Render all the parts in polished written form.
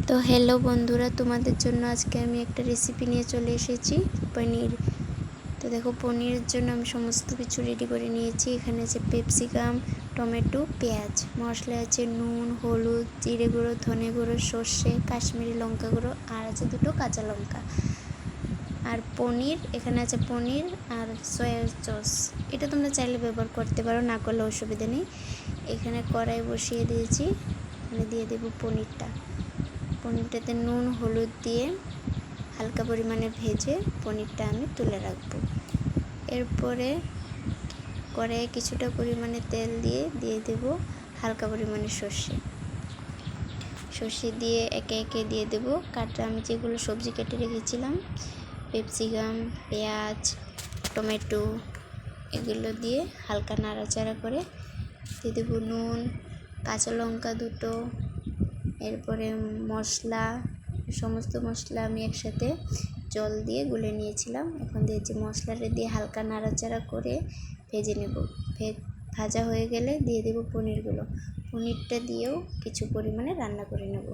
তো হ্যালো বন্ধুরা, তোমাদের জন্য আজকে আমি একটা রেসিপি নিয়ে চলে এসেছি, পনির। তো দেখো, পনিরের জন্য আমি সমস্ত কিছু রেডি করে নিয়েছি। এখানে আছে ক্যাপসিকাম, টমেটো, পেঁয়াজ, মশলা আছে নুন, হলুদ, জিরে গুঁড়ো, ধনে গুঁড়ো, সর্ষে, কাশ্মীরি লঙ্কা গুঁড়ো, আর আছে 2টো কাঁচা লঙ্কা। আর পনির, এখানে আছে পনির আর সয়া সস। এটা তোমরা চাইলে ব্যবহার করতে পারো, না করলে অসুবিধা নেই। এখানে কড়াই বসিয়ে দিয়েছি, এখানে দিয়ে দেবো পনিরটাতে নুন হলুদ দিয়ে হালকা পরিমাণে ভেজে পনিরটা আমি তুলে রাখবো। এরপরে কড়াইয়ে কিছুটা পরিমাণে তেল দিয়ে দেব হালকা পরিমাণে সর্ষে দিয়ে একে একে দিয়ে দেব আমি যেগুলো সবজি কেটে রেখেছিলাম, ক্যাপসিকাম, পেঁয়াজ, টমেটো, এগুলো দিয়ে হালকা নাড়াচাড়া করে দিয়ে দেব নুন, কাঁচা লঙ্কা 2টো, এরপরে সমস্ত মশলা আমি একসাথে জল দিয়ে গুলে নিয়েছিলাম। এখন দিয়েছি মশলাটা দিয়ে হালকা নাড়াচাড়া করে ভেজে নেব। ভাজা হয়ে গেলে দিয়ে দেব পনিরটা দিয়েও কিছু পরিমাণে রান্না করে নেব।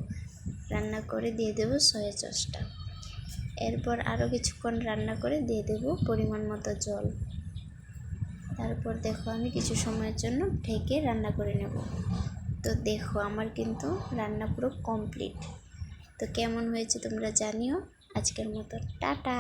রান্না করে দিয়ে দেব সয়া সসটা। এরপর আরও কিছুক্ষণ রান্না করে দিয়ে দেব পরিমাণ মতো জল। তারপর দেখো, আমি কিছু সময়ের জন্য ঢেকে রান্না করে নেব। তো দেখো, আমার কিন্তু রান্না পুরো কমপ্লিট। তো কেমন হয়েছে তোমরা জানিও। আজকের মতো টাটা।